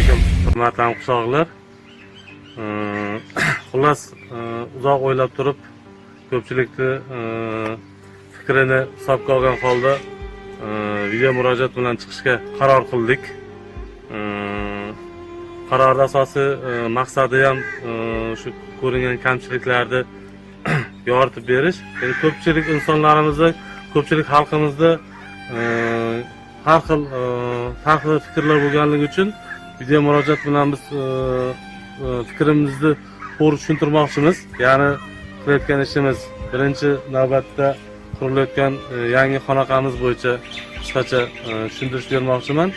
alaykum, hurmatli hamqishloqlar. Xullas, uzoq o'ylab turib, ko'pchilikni fikrini hisobga olgan holda video murojaat bilan chiqishga qaror qildik. Qarorning asosiy maqsadi ham shu ko'ringan kamchiliklarni yoritib berish. Ya'ni ko'pchilik insonlarimizni, ko'pchilik xalqimizda har xil farqli fikrlar bo'lganligi uchun video murojaat bilan biz fikrimizni to'g'ri tushuntirmoqchimiz. Ya'ni qilayotgan ishimiz birinchi navbatda qurilayotgan yangi xonaqamiz bo'yicha qisqacha tushuntirish bermoqchiman.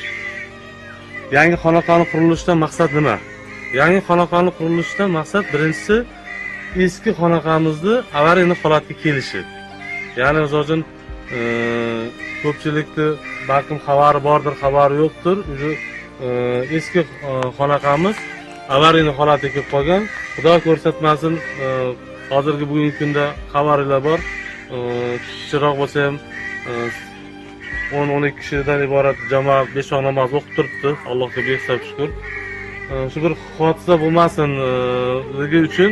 Yangi xonaqani qurilishdan maqsad nima? Yangi xonaqani qurilishdan maqsad birinchisi eski xonaqamizni avariya holatga kelishi. Ya'ni o'z uchun ko'pchilikni balkim xabari bordir, xabari yo'qdir. Eski xonaqamiz avariya holatiga kelib qolgan. Xudo ko'rsatmasin, hozirgi bugungi kunda xabarlar bor. Kichikroq bo'lsa ham 10-12 kishidan iborat jamoat 5 vaqt namoz o'qib turibdi. Allohga behisob shukr. Shu bir hodisa bo'lmasinligi uchun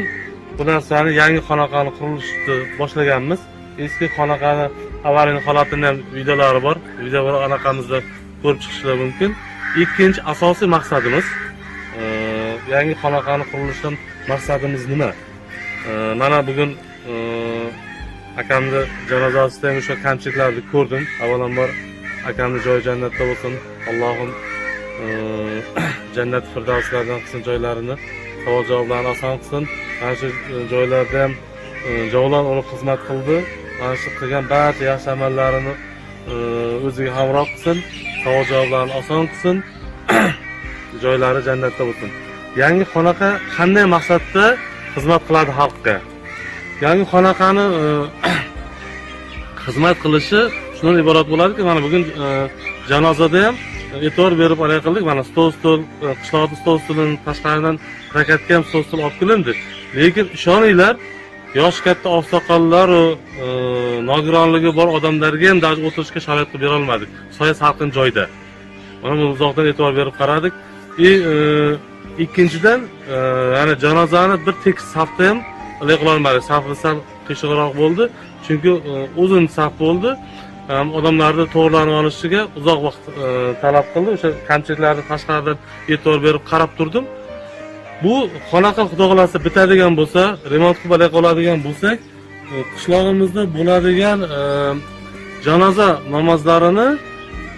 bu narsani yangi xonaqani qurilishni boshlaganmiz. Eski xonaqani avariya holatini ham videolari bor. Video anaqamizda ko'rib chiqishlar mumkin. Ikkinchi asosiy maqsadimiz yangi xonaqani qurilishdan maqsadimiz nima? Mana bugun akamni janozasida ham o'sha kamchiliklarni ko'rdim. Avvalambor akamni joyi jannatda bo'lsin. Allohim jannat firdavslardan qilsin joylarini, savol javoblarni oson qilsin. Mana shu joylarda ham Javlon uni xizmat qildi. Mana shu qilgan barcha yaxshi amallarini o'ziga hamroh qilsin, savol javoblarni oson qilsin. Joylari jannatda bo'lsin. Yangi xonaqa qanday maqsadda xizmat qiladi xalqqa? Yangi xonaqani xizmat qilishi shundan iborat bo'ladiki, mana bugun janozada ham e'tibor berib aloqa qildik. Mana stol, qishloqda stolini tashqaridan rakatga ham stol olib kelindi. Lekin ishoninglar, yosh katta oqsoqollar va nogironligi bor odamlarga ham daj o'tirishga sharoit qilib bera olmadik. Soya salqin joyda. Mana bu uzoqdan e'tibor berib qaradik. Ikkinchidan, ya'ni janozani bir tekis safda ham qila olmadik. Safli sal qiyshiqroq bo'ldi. Chunki uzun saf bo'ldi. Odamlarni to'g'rilanib olishiga uzoq vaqt talab qildi. O'sha kamchiliklarni tashqaridan e'tibor berib qarab turdim. Bu xonaqa xudo xolasa bitadigan bo'lsa, remont qilib aloqa qiladigan bo'lsak, qishlog'imizda bo'ladigan janoza namozlarini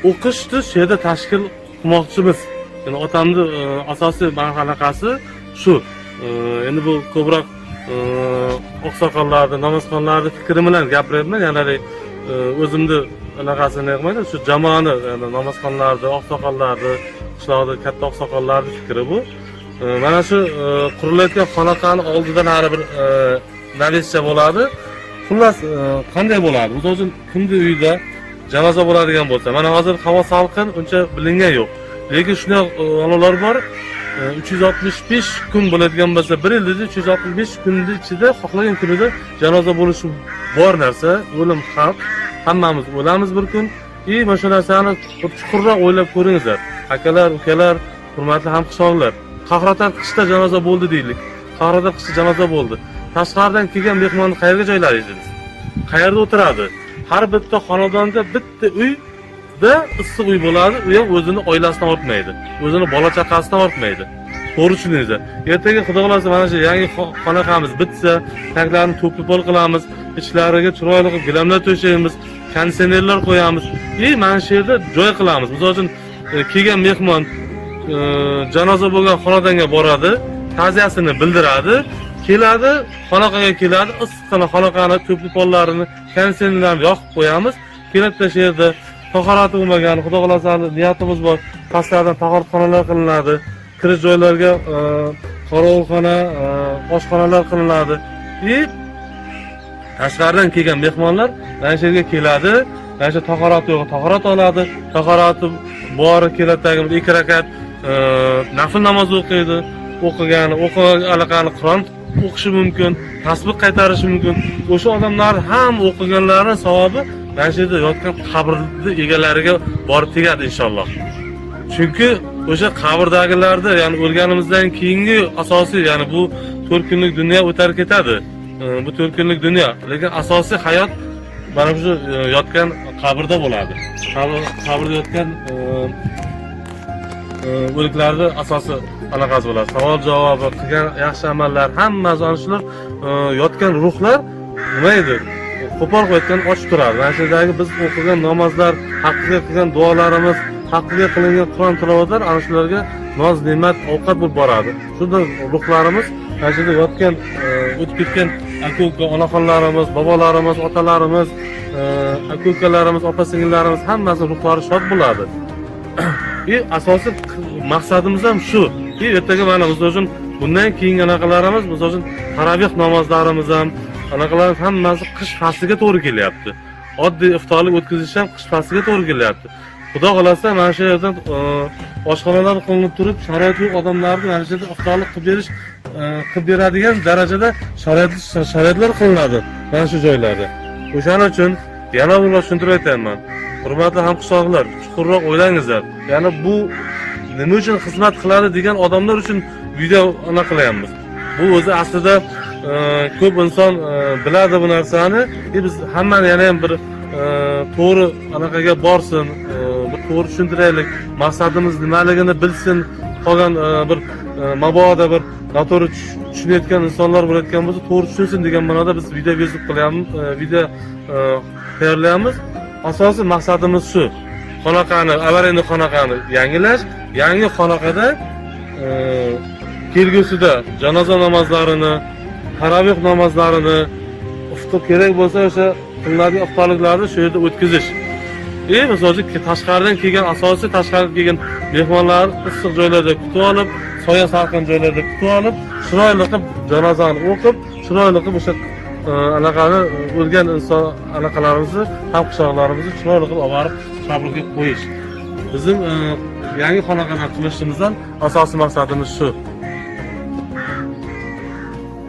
o'qishni shu yerda tashkil qilmoqchimiz. Yani otamni asosiy anaqasi shu. Endi bu ko'proq oqsoqollarni, namozxonlarni fikri bilan gapiryapman. Ya'ni o'zimni anaqasini aytmaydi, shu jamoani, ya'ni namozxonlarni, oqsoqollarni, qishloqda katta oqsoqollarni fikri bu. Mana shu qurilayotgan xonaqani oldidan hali bir navescha bo'ladi. Xullas, qanday bo'ladi? O'z uchun kimni uyida janoza bo'ladigan bo'lsa, mana hozir havo salqin, uncha bilingan yo'q. Lekin shunday onalar bor, 365 kun bo'ladigan bo'lsa, 1 yilda 365 kunning ichida xohlagan kunida janoza bo'lishi bor narsa, o'lim xavf. Hammamiz o'lamiz bir kun. Mana shu narsani chuqurroq o'ylab ko'ringizlar. Akalar, ukalar, hurmatli hamqishloqlar. Qahraton qishda janoza bo'ldi deylik. Qahraton qishda janoza bo'ldi. Tashqaridan kelgan mehmonni qayerga joylaysiz? Qayerda o'tiradi? Har bitta xonadonda bitta uyda issiq uy bo'ladi. U ham o'zini oilasidan ortmaydi. O'zini bola chaqasidan ortmaydi. To'g'ri tushuningizlar. Ertaga xudo xolasa mana shu yangi xonaqamiz bitsa, taklarini to'pol qilamiz, ichlariga chiroyli qilib gilamlar to'shaymiz, konditsionerlar qo'yamiz. Mana shu yerda joy qilamiz. Biz uchun kelgan mehmon janoza bo'lgan xonadonga boradi, ta'ziyasini bildiradi, keladi, xonaqaga keladi, issiqqina xonaqani to'pol-pollarini, konditsionerlarni yoqib qo'yamiz. Kelib shu yerda tahorati bo'lmagan, xudo xolasa niyatimiz bor, pastlardan tahoratxonalar qilinadi. Kirish joylarga qorovulxona, oshxonalar qilinadi. Tashqaridan kelgan mehmonlar mana shu yerga keladi, mana shu tahorati yo'q, tahorat oladi, tahorati bori keladagi 2 rakat nafl namoz o'qiydi, o'qigan Qur'on o'qishi mumkin, tasbih qaytarishi mumkin. O'sha odamlar ham o'qiganlarining savobi mana shu yerda yotgan qabrning egalariga borib tegadi inshaalloh. Chunki o'sha qabrdagilarni, ya'ni o'lganimizdan keyingi asosiy, ya'ni bu 4 kunlik dunyo o'tar ketadi. Bu 4 kunlik dunyo, lekin asosiy hayot mana shu yotgan qabrda bo'ladi. Qabrda yotgan o'liklarni asosi anaqasi bo'ladi. Savol javobi, qilgan yaxshi amallar, hammasi ana shular yotgan ruhlar nima edi? Qo'pol qo'ygan ochib turadi. Mana shu yerdagi biz o'qigan namozlar, haqqiga qilgan duolarimiz, haqqiga qilingan Qur'on tilovatlar ana shularga noz, ne'mat, ovqat bo'lib boradi. Shunda ruhlarimiz mana shu yerda yotgan, o'tib ketgan aka-uka, onaxonlarimiz, bobolarimiz, otalarimiz, aka-ukalarimiz, opa-singillarimiz hammasi ruhlari shod bo'ladi. Asosiy maqsadimiz ham shu. Ertaga mana biz uchun bundan keyingi anaqalarimiz, biz uchun taravih namozlarimiz ham, anaqalarimiz hammasi qish fasliga to'g'ri kelyapti. Oddiy iftorlik o'tkazish ham qish fasliga to'g'ri kelyapti. Xudo xolasa mana shu yerdan oshxonalar qilinib turib, sharoit yo'q odamlarni mana shu yerda iftorlik qilib beradigan darajada sharoitlar qilinadi mana shu joylarda. O'shaning uchun yana bir tushuntirib aytaman. Hurmatli hamqishloqlar, chuqurroq o'ylangizlar. Ya'ni bu nima uchun xizmat qiladi degan odamlar uchun video qilyapmiz. Bu o'zi aslida ko'p inson biladi bu narsani. Biz hammani yana ham bir to'g'ri anaqaga borsin, bir to'g'ri tushuntiraylik, maqsadimiz nimaligini bilsin, qolgan bir mabodo bir noto'g'ri tushunayotgan insonlar bo'layotgan bo'lsa, to'g'ri tushunsin degan ma'noda biz video qilyapmiz, video tayyorlayapmiz. Asosiy maqsadimiz shu. Xonaqani, avariya xonaqani yangilash, yangi xonaqada kelgusida janoza namozlarini, taravih namozlarini, iftor kerak bo'lsa o'sha kunlarning iftorliklarni shu yerda o'tkazish. Misol uchun tashqaridan kelgan, asosiy tashqaridan kelgan mehmonlar issiq joylarda kutib olib, soya salqin joylarda kutib olib, chiroyli qilib janozani o'qib, chiroyli qilib o'sha anaqani o'lgan inson anaqalarimizni, hamqishloqlarimizni chiroyli qilib olib borib qabrga qo'yish. Bizim yangi xonaqalar qilishimizdan asosiy maqsadimiz shu.